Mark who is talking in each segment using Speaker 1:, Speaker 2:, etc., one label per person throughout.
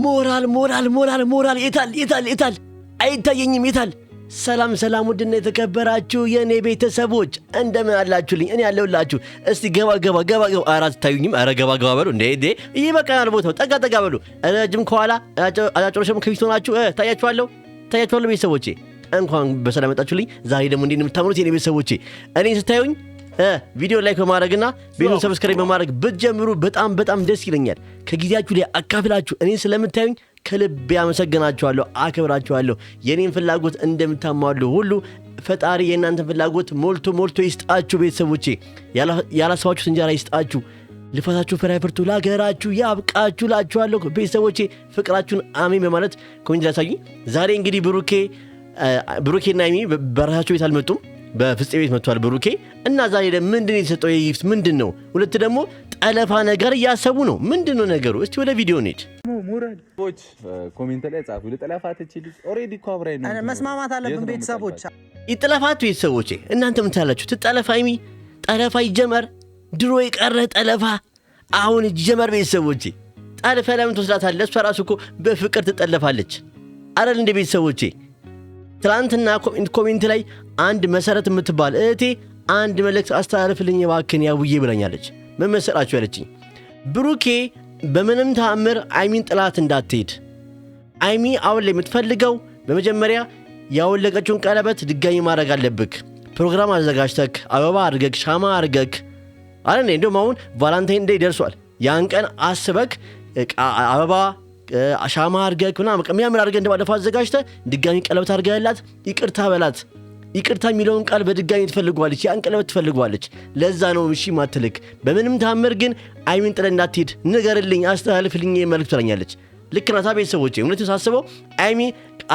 Speaker 1: ሞራል የታል አይታየኝም የታል ሰላም ውድና የተከበራችሁ የኔ ቤተሰቦች እንደምን አላችሁልኝ እኔ ያለሁላችሁ እስቲ ገባ አራት ታዩኝም አረ ገባ በሉ እንዴ ይበቃናል ቦታው ጠጋ በሉ ረጅም ከኋላ አጫጭሮሽም ከፊት ሆናችሁ ታያችኋለሁ ቤተሰቦቼ እንኳን በሰላም መጣችሁልኝ ዛሬ ደግሞ እንዴት የምታምሩት የኔ ቤተሰቦቼ እኔ ስታዩኝ ቪዲዮ ላይክ በማድረግና ቪዲዮ ሰብስክራይብ በማድረግ ብትጀምሩ በጣም ደስ ይለኛል ከጊዜያችሁ ላይ አካፍላችሁ እኔ ስለምታዩኝ ከልብ ያመሰግናችኋለሁ አከብራችኋለሁ የኔን ፍላጎት እንደምታሟሉ ሁሉ ፈጣሪ የእናንተን ፍላጎት ሞልቶ ይስጣችሁ ቤተሰቦቼ ያላሰባችሁት እንጀራ ይስጣችሁ ልፋታችሁ ፍሬ ያፍርቱ ለሀገራችሁ ያብቃችሁ ላችኋለሁ ቤተሰቦቼ ፍቅራችሁን አሜን በማለት ኮሜንት ላይ አሳዩኝ ዛሬ እንግዲህ ብሩኬና ሃይሚ በራሳቸው ቤት አልመጡም በፍፄ ቤት መጥቷል ብሩኬ እና ዛሬ ምንድነው የተሰጠው የጊፍት ምንድነው ሁለት ደግሞ ጠለፋ ነገር እያሰቡ ነው ምንድነው ነገሩ እስቲ ወደ ቪዲዮ እንሂድ
Speaker 2: ሞራልቦች ኮሜንት ላይ ጻፉ ለጠለፋት እቺ ልጅ ኦሬዲ እኮ አብራይ ነው
Speaker 3: መስማማት አለብን ቤተሰቦች
Speaker 1: ይጠለፋት ቤተሰቦቼ እናንተ ምን ታላችሁ ትጠለፋ ሃይሚ ጠለፋ ይጀመር ድሮ የቀረ ጠለፋ አሁን ይጀመር ቤተሰቦቼ ጠለፋ ለምን ትወስዳታለህ እሷ ራሱ እኮ በፍቅር ትጠለፋለች አይደል እንደ ቤተሰቦቼ ትላንትና ኮሜንት ላይ አንድ መሰረት የምትባል እህቴ አንድ መልእክት አስተላልፍልኝ እባክህን ያውዬ ብላኛለች ምን መሰላችሁ ያለችኝ ብሩኬ በምንም ተአምር ሃይሚን ጥላት እንዳትሄድ ሃይሚ አሁን ላይ የምትፈልገው በመጀመሪያ ያወለቀችውን ቀለበት ድጋሚ ማድረግ አለብክ ፕሮግራም አዘጋጅተክ አበባ አድርገክ ሻማ አድርገክ አይደል እንደውም አሁን ቫላንታይን ዴይ ደርሷል ያን ቀን አስበክ አበባ ሻማ አድርገክ ምናምን የሚያምር አድርገህ እንደባለፈው አዘጋጅተህ ድጋሚ ቀለበት አድርገህላት ይቅርታ በላት ይቅርታ የሚለውን ቃል በድጋሚ ትፈልጓለች ያን ቀለበት ትፈልጓለች ለዛ ነው እሺ ማትልክ በምንም ታምር ግን ሃይሚን ጥለ እንዳትሄድ ንገርልኝ አስተላልፍልኝ መልእክት ትለኛለች ልክ ናታ ቤተሰቦቼ እውነቱን ሳስበው ሃይሚ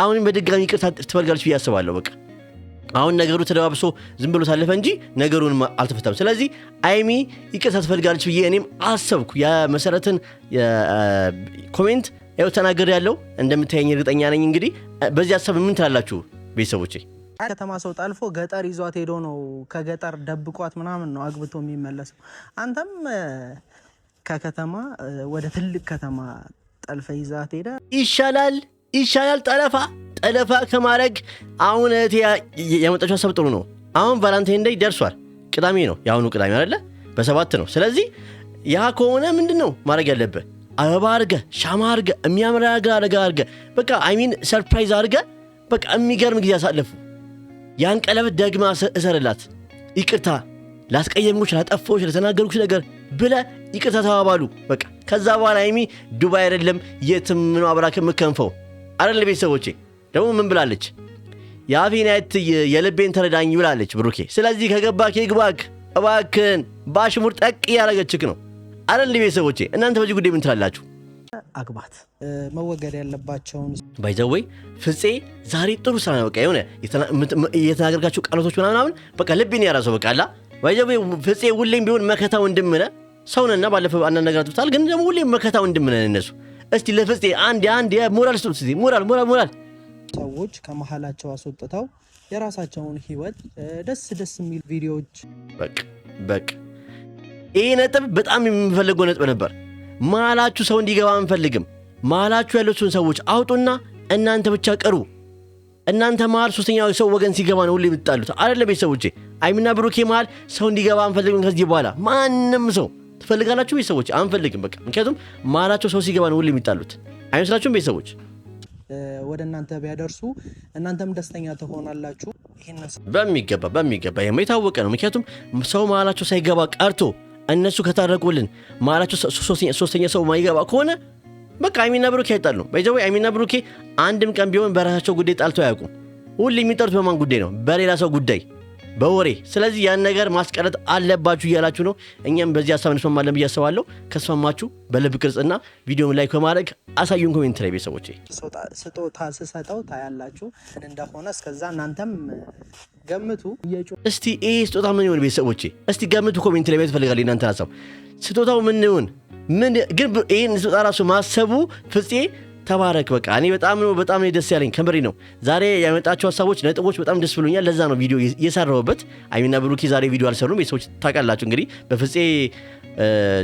Speaker 1: አሁን በድጋሚ ይቅርታ ትፈልጋለች ብዬ አስባለሁ በቃ አሁን ነገሩ ተደባብሶ ዝም ብሎ ታለፈ እንጂ ነገሩን አልተፈታም ስለዚህ ሃይሚ ይቅርታ ትፈልጋለች ብዬ እኔም አሰብኩ የመሰረትን ኮሜንት ያው ተናገር ያለው እንደምታየኝ እርግጠኛ ነኝ እንግዲህ በዚህ ሐሳብ ምን ትላላችሁ ቤተሰቦቼ
Speaker 3: ከተማ ሰው ጣልፎ ገጠር ይዟት ሄዶ ነው ከገጠር ደብቋት ምናምን ነው አግብቶ የሚመለሰው አንተም ከከተማ ወደ ትልቅ ከተማ ጠልፈ ይዛት ሄዳ ይሻላል ጠለፋ ከማድረግ አሁን ያመጣችው ሐሳብ ጥሩ ነው አሁን ቫላንታይን ዴይ ደርሷል ቅዳሜ ነው ያሁኑ ቅዳሜ አይደለ በ7 ነው ስለዚህ ያ ከሆነ ምንድነው ማድረግ ያለበት አበባ አድርገህ ሻማ አድርገህ የሚያምር አድርገህ በቃ ሃይሚን ሰርፕራይዝ አድርገህ በቃ የሚገርም ጊዜ አሳለፉ ያን ቀለበት ደግማ እሰርላት ይቅርታ ላስቀየምኩሽ ላጠፋሁሽ ለተናገርኩሽ ነገር ብለ ይቅርታ ተባባሉ በቃ ከዛ በኋላ ሃይሚ ዱባይ አይደለም የትም ነው አብራክ የምከንፈው አይደል ቤተሰቦቼ ደግሞ ምን ብላለች ያፊን የልቤን ተረዳኝ ብላለች ብሩኬ ስለዚህ ከገባክ ይግባክ እባክህን ባሽሙር ጠቅ ያረገችክ ነው አይደል ቤተሰቦቼ እናንተ በዚህ ጉዳይ ምን ትላላችሁ አግባት መወገድ ያለባቸውን
Speaker 1: ባይዘወይ ፍፄ ዛሬ ጥሩ ስራ ነው በቃ የሆነ የተናገርካቸው ቃላቶች ምናምን በቃ ልቤን ያራሰው በቃ አላ ባይዘወይ ፍፄ ሁሌም ቢሆን መከታ ወንድምነ ሰውነና ባለፈው አንድ ነገር አጥቷል ግን ደግሞ ሁሌም መከታ ወንድምነ እነሱ እስቲ ለፍፄ አንድ ሞራል ስጡት እስቲ ሞራል
Speaker 3: ሰዎች ከመሐላቸው አስወጥተው የራሳቸውን ህይወት ደስ የሚል ቪዲዮዎች
Speaker 1: በቃ ይሄ ነጥብ በጣም የምፈልገው ነጥብ ነበር ማላችሁ ሰው እንዲገባ አንፈልግም ማላችሁ ያሉትን ሰዎች አውጡና እናንተ ብቻ ቀሩ እናንተ ማል ሶስተኛው ሰው ወገን ሲገባ ነው ሁሉ የምትጣሉት አይደል ቤተሰቦቼ ሃይሚና ብሩኬ ማል ሰው እንዲገባ አንፈልግም ከዚህ በኋላ ማንንም ሰው ትፈልጋላችሁ ቤተሰቦቼ አንፈልግም በቃ ምክንያቱም ማላችሁ ሰው ሲገባ ነው ሁሉ የሚጣሉት አይመስላችሁም ቤተሰቦች
Speaker 3: ወደ እናንተ ቢያደርሱ እናንተም ደስተኛ ትሆናላችሁ ይሄንን
Speaker 1: በሚገባ የማይታወቀ ነው ምክንያቱም ሰው ማላችሁ ሳይገባ ቀርቶ እነሱ ከታረቁልን ማላችሁ ሶስተኛ ሰው ማይገባ ከሆነ በቃ ሃይሚና ብሩኬ አይጣሉ ባይዘው ሃይሚና ብሩኬ አንድም ቀን ቢሆን በራሳቸው ጉዳይ ጣልተው አያውቁም ሁሉ የሚጠሩት በማን ጉዳይ ነው በሌላ ሰው ጉዳይ በወሬ ስለዚህ ያን ነገር ማስቀረት አለባችሁ እያላችሁ ነው እኛም በዚህ ሐሳብ እንስማማለን ብዬ አስባለሁ ከስማማችሁ በልብ ቅርጽና ቪዲዮም ላይክ በማድረግ አሳዩን ኮሜንት ላይ ቤተሰቦቼ
Speaker 3: ስጦታ ስሰጠው ታያላችሁ እንደሆነ እስከዛ እናንተም ገምቱ
Speaker 1: እስቲ ይሄ ስጦታ ምን ይሆን ቤተሰቦቼ እስቲ ገምቱ ኮሜንት ላይ ትፈልጋለህ እናንተ ሐሳብ ስጦታው ምን ይሆን ምን ግን ይሄን ስጦታ ራሱ ማሰቡ ፍፄ ተባረክ በቃ እኔ በጣም ነው ደስ ያለኝ ከምሪ ነው ዛሬ ያመጣቸው ሐሳቦች ነጥቦች በጣም ደስ ብሎኛል ለዛ ነው ቪዲዮ እየሰራሁበት ሃይሚና ብሩኬ ዛሬ ቪዲዮ አልሰሩም ቤተሰቦች ታውቃላችሁ እንግዲህ በፍፄ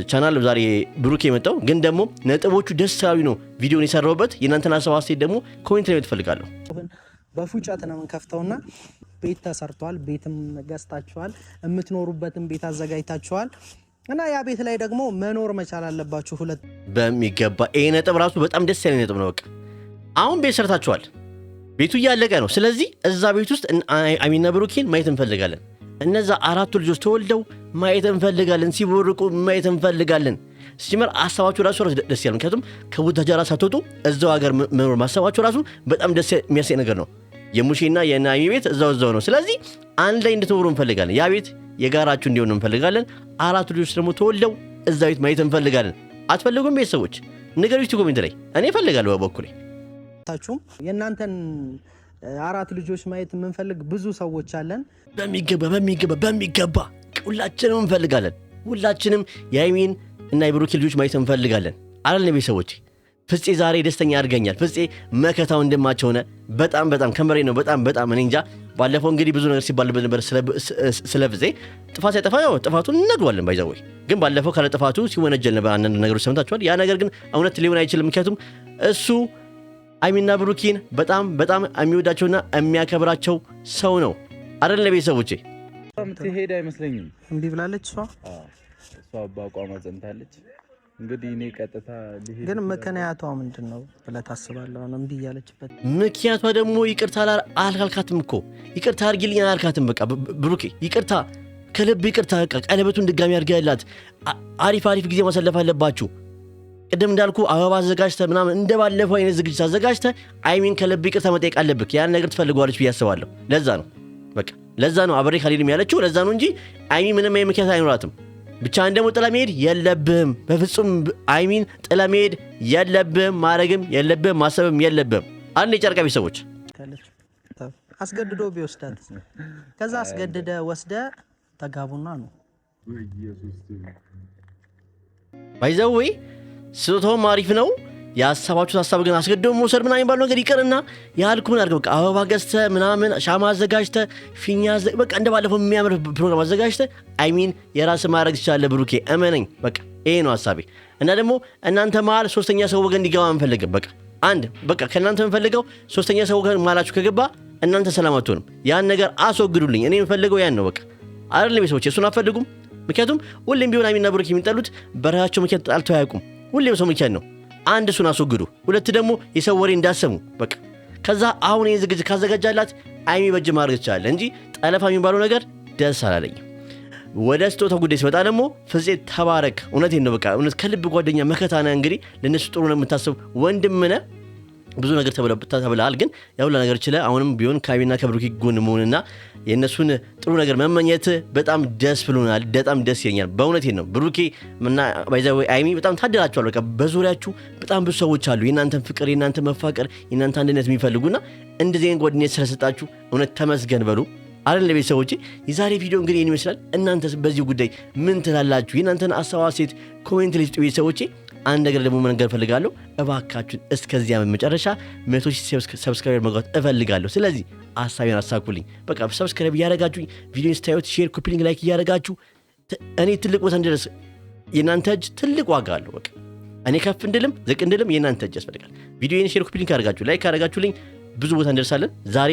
Speaker 1: ቻናል ዛሬ ብሩኬ የመጣው ግን ደግሞ ነጥቦቹ ደስ ያሉ ነው ቪዲዮን የሰራውበት የናንተን ሐሳብ አስተያየት ደግሞ ኮሜንት ላይ ትፈልጋለሁ።
Speaker 3: በፉጨት ነው የምንከፍተውና ቤት ተሰርቷል፣ ቤትም ገዝታችኋል፣ የምትኖሩበትን ቤት አዘጋጅታችኋል እና ያ ቤት ላይ ደግሞ መኖር መቻል አለባችሁ ሁለት
Speaker 1: በሚገባ። ይሄ ነጥብ ራሱ በጣም ደስ ያለ ነጥብ ነው። በቃ አሁን ቤት ሰርታችኋል፣ ቤቱ እያለቀ ነው። ስለዚህ እዛ ቤት ውስጥ አይሚና ብሩኬን ማየት እንፈልጋለን። እነዛ 4 ልጆች ተወልደው ማየት እንፈልጋለን፣ ሲቦርቁ ማየት እንፈልጋለን። ሲጀመር ሐሳባችሁ ራሱ ደስ ያለ፣ ምክንያቱም ከቡታጀራ ሳትወጡ እዛው ሀገር መኖር ማሰባችሁ ራሱ በጣም ደስ የሚያሰኝ ነገር ነው። የሙሼና የናሚ ቤት እዛው ነው። ስለዚህ አንድ ላይ እንድትኖሩ እንፈልጋለን። ያ ቤት የጋራችሁ እንዲሆን እንፈልጋለን። 4 ልጆች ደግሞ ተወልደው እዛ ቤት ማየት እንፈልጋለን። አትፈልጉም? ቤተሰቦች ንገሩኝ እስቲ ኮሜንት ላይ። እኔ እፈልጋለሁ በበኩሌ።
Speaker 3: ታችሁም የእናንተን 4 ልጆች ማየት የምንፈልግ ብዙ ሰዎች አለን።
Speaker 1: በሚገባ ሁላችንም እንፈልጋለን። ሁላችንም የአይሚን እና የብሩኬ ልጆች ማየት እንፈልጋለን። አላልነ ቤተሰቦች? ፍፄ ዛሬ ደስተኛ አድርገኛል። ፍፄ መከታው እንደማቸው ሆነ። በጣም ከመሬ ነው። በጣም እኔ እንጃ። ባለፈው እንግዲህ ብዙ ነገር ሲባልበት ነበር ስለ ፍፄ። ጥፋት ሳይጠፋ ያው ጥፋቱን እንነግረዋለን። ባይዘው ግን ባለፈው ካለ ጥፋቱ ሲወነጀል ነበር። አንዳንድ ነገሮች ሰምታችኋል። ያ ነገር ግን እውነት ሊሆን አይችልም። ምክንያቱም እሱ አይሚና ብሩኬን በጣም የሚወዳቸውና የሚያከብራቸው ሰው ነው አይደል? ቤተሰቦቼ
Speaker 2: ምትሄድ አይመስለኝም።
Speaker 3: እምቢ ብላለች እሷ
Speaker 2: በአቋሟ ጸንታለች። እንግዲህ እኔ ቀጥታ ልሄድ።
Speaker 3: ግን ምክንያቷ ምንድነው ብለህ ታስባለህ? ነው እምቢ ያለችበት
Speaker 1: ምክንያቷ ደግሞ ይቅርታ አላልካትም እኮ ይቅርታ አድርጊልኝ አላልካትም። በቃ ብሩኬ ይቅርታ፣ ከልብ ይቅርታ። በቃ ቀለበቱን ድጋሚ አድርገህላት አሪፍ ጊዜ ማሳለፍ አለባችሁ። ቅድም እንዳልኩ አበባ አዘጋጅተህ ምናምን እንደባለፈው አይነት ዝግጅት አዘጋጅተህ አይሚን ከልብ ይቅርታ መጠየቅ አለብህ። ያን ነገር ትፈልገዋለች ብዬ አስባለሁ። ለዛ ነው አብሬ ካልሄድም ያለችው። ለዛ ነው እንጂ አይሚ ምንም አይነት ምክንያት አይኖራትም። ብቻህን ደግሞ ጥላ መሄድ የለብህም። በፍጹም አይሚን ጥላ መሄድ የለብህም። ማድረግም የለብህም፣ ማሰብም የለብህም። አንድ የጨርቃ ቤተሰቦች
Speaker 3: አስገድዶ ቢወስዳት ከዛ አስገድደ ወስደ ተጋቡና ነው
Speaker 1: ባይዘው ስጦታውም አሪፍ ነው። ያሰባችሁት ሐሳብ ግን አስገድዶ መውሰድ ምናምን ባለው ነገር ይቅርና ያልኩህን አድርገህ በቃ አበባ ገዝተህ ምናምን ሻማ አዘጋጅተህ ፊኛ በቃ እንደባለፈው የሚያምር ፕሮግራም አዘጋጅተህ አይሚን የራስህ ማድረግ ትችላለህ። ብሩኬ እመነኝ። በቃ ይሄ ነው ሐሳቤ። እና ደግሞ እናንተ መሀል ሶስተኛ ሰው ወገን እንዲገባ አንፈልግም። በቃ ከእናንተ የምፈልገው ሶስተኛ ሰው ወገን መሀላችሁ ከገባ እናንተ ሰላም አትሆንም። ያን ነገር አስወግዱልኝ። እኔ የምፈልገው ያን ነው። በቃ አይደለም ቤተሰቦች፣ እሱን አትፈልጉም። ምክንያቱም ሁሌም ቢሆን አይሚና ብሩኬ የሚጠሉት በራሳቸው ምክንያት ጣልተው አያውቁም። ሁሌም ሰው ምክንያት ነው። አንድ እሱን አስወግዱ። ሁለት ደግሞ የሰው ወሬ እንዳሰሙ በቃ። ከዛ አሁን ይህን ዝግጅት ካዘጋጃላት አይሚ በእጅ ማድረግ ይቻላል እንጂ ጠለፋ የሚባለው ነገር ደስ አላለኝም። ወደ ስጦታው ጉዳይ ሲመጣ ደግሞ ፍፄ ተባረክ። እውነቴን ነው። በቃ እውነት ከልብ ጓደኛ መከታ ነህ። እንግዲህ ለእነሱ ጥሩ ነው የምታስብ ወንድም ነህ። ብዙ ነገር ተብለሃል፣ ግን ያውላ ነገር ይችላል። አሁንም ቢሆን ከአይሚና ከብሩኬ ጎን መሆንና የእነሱን ጥሩ ነገር መመኘት በጣም ደስ ብሎናል። በጣም ደስ ይለኛል። በእውነቴን ነው። ብሩኬ እና ባይዛው አይሚ በጣም ታደላችኋል። በቃ በዙሪያችሁ በጣም ብዙ ሰዎች አሉ የእናንተን ፍቅር፣ የእናንተን መፋቀር፣ የእናንተ አንድነት የሚፈልጉና እንደዚህ አይነት ጓደኝነት ስለሰጣችሁ እውነት ተመስገን በሉ አይደል? ለቤተሰቦቼ የዛሬ ቪዲዮ እንግዲህ ይህን ይመስላል። እናንተስ በዚህ ጉዳይ ምን ትላላችሁ? የእናንተን አስተያየት ኮሜንት ላይ ስጡ ቤተሰቦቼ። አንድ ነገር ደግሞ መንገር እፈልጋለሁ። እባካችሁን እስከዚያ መጨረሻ 100,000 ሰብስክራይበር መግባት እፈልጋለሁ። ስለዚህ ሐሳቤን አሳኩልኝ። በቃ ሰብስክራይብ እያደረጋችሁ ቪዲዮን ስታዩት ሼር፣ ኮፒ ሊንክ፣ ላይክ እያደረጋችሁ እኔ ትልቅ ቦታ እንድደርስ የእናንተ እጅ ትልቅ ዋጋ አለው። በቃ እኔ ከፍ እንድልም ዝቅ እንድልም የእናንተ እጅ ያስፈልጋል። ቪዲዮን ሼር፣ ኮፒ ሊንክ አደረጋችሁ ላይክ አደረጋችሁልኝ ብዙ ቦታ እንደርሳለን። ዛሬ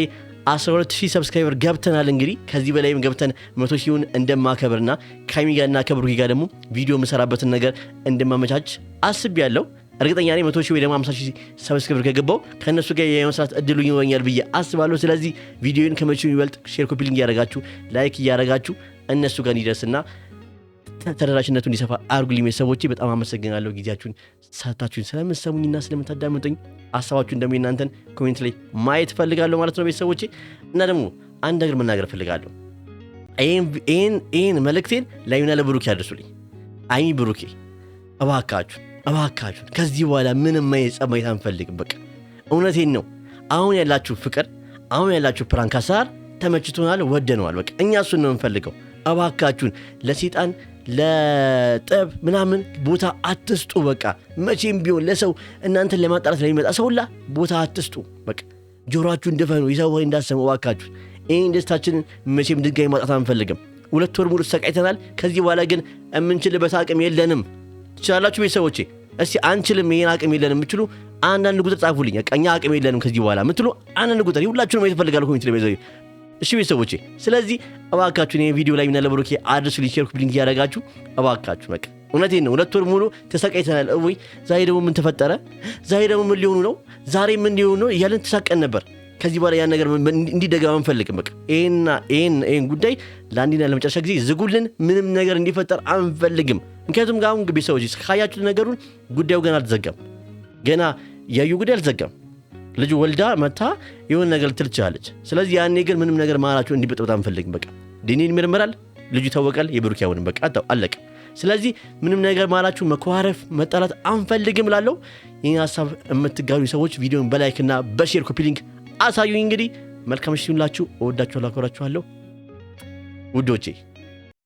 Speaker 1: 12,000 ሰብስክራይበር ገብተናል። እንግዲህ ከዚህ በላይም ገብተን 100,000ን እንደማከብርና ከአይሚ ጋርና ከብሩኬ ጋር ደግሞ ቪዲዮ የምሰራበትን ነገር እንደማመቻች አስቤያለሁ። እርግጠኛ ነኝ 100,000 ወይ ደግሞ 50,000 ሰብስክራይበር ከገባው ከእነሱ ጋር የመስራት እድሉ ይኖረኛል ብዬ አስባለሁ። ስለዚህ ቪዲዮን ከመቼውም ይበልጥ ሼር፣ ኮፒ ሊንክ እያደረጋችሁ ላይክ እያደረጋችሁ እነሱ ጋር እንዲደርስና ተደራሽነቱ እንዲሰፋ አድርጉልኝ ቤተሰቦቼ። በጣም አመሰግናለሁ ጊዜያችሁን ሰጣችሁኝ ስለምትሰሙኝና ስለምታዳምጡኝ። ሐሳባችሁን ደግሞ እናንተን ኮሜንት ላይ ማየት ፈልጋለሁ ማለት ነው ቤተሰቦቼ። እና ደግሞ አንድ ነገር መናገር ፈልጋለሁ። ይሄን መልእክቴን ለአይሚና ለብሩኬ ያድርሱልኝ። አይሚ ብሩኬ እባካችሁን ከዚህ በኋላ ምንም ጸብ ማየት አንፈልግም። በቃ እውነቴን ነው። አሁን ያላችሁ ፍቅር፣ አሁን ያላችሁ ፕራንክ አሰራር ተመችቶናል፣ ወደነዋል። በቃ እኛ እሱን ነው የምንፈልገው። እባካችሁን ለሴጣን ለጠብ ምናምን ቦታ አትስጡ። በቃ መቼም ቢሆን ለሰው እናንተን ለማጣላት ለሚመጣ ሰው ሁላ ቦታ አትስጡ። በቃ ጆሮአችሁን ድፈኑ፣ የሰው ወሬ እንዳሰሙ እባካችሁን። ይህን ደስታችንን መቼም ድጋሚ ማጣት አንፈልግም። 2 ወር ሙሉ ተሰቃይተናል። ከዚህ በኋላ ግን የምንችልበት አቅም የለንም። ትችላላችሁ ቤተሰቦቼ? እስቲ አንችልም ይሄን አቅም የለንም የምትሉ አንዳንድ ቁጥር ጻፉልኝ። እኛ አቅም የለንም ከዚህ በኋላ የምትሉ አንዳንድ ቁጥር ሁላችሁንም ማየት ፈልጋለሁ ኮሜንት ላይ። እሺ ቤተሰቦቼ፣ ስለዚህ እባካችሁን ይሄን ቪዲዮ ላይ እና ለብሩኬ አድርሱልኝ፣ ሼር ኮፒ ሊንክ ያደረጋችሁ እባካችሁ። በቃ እውነቴን ነው 2 ወር ሙሉ ተሰቃይተናል። ወይ ዛሬ ደግሞ ምን ተፈጠረ? ዛሬ ደግሞ ምን ሊሆኑ ነው? ዛሬ ምን ሊሆኑ ነው እያለን ተሳቀን ነበር። ከዚህ በኋላ ያን ነገር እንዲደገም አንፈልግም። በቃ ይሄን ጉዳይ ለአንዴና ለመጨረሻ ጊዜ ዝጉልን። ምንም ነገር እንዲፈጠር አንፈልግም። ምክንያቱም ጋር አሁን ቤተሰቦች ካያችሁት ነገሩን ጉዳዩ ገና አልተዘጋም። ገና ያዩ ጉዳይ አልተዘጋም። ልጁ ወልዳ መታ የሆነ ነገር ትልቻለች። ስለዚህ ያኔ ግን ምንም ነገር ማላችሁ እንዲበጥበጥ አንፈልግም። በቃ ዲኒን ይመረመራል፣ ልጁ ይታወቃል፣ የብሩክ ያውንም በቃ አለቀ። ስለዚህ ምንም ነገር ማላችሁ መኳረፍ፣ መጣላት አንፈልግም እላለሁ። ይህን ሀሳብ የምትጋሩ ሰዎች ቪዲዮን በላይክ እና በሼር ኮፒ ሊንክ አሳዩኝ። እንግዲህ መልካም ምሽት ይሁንላችሁ። እወዳችኋለሁ፣ አከብራችኋለሁ ውዶቼ።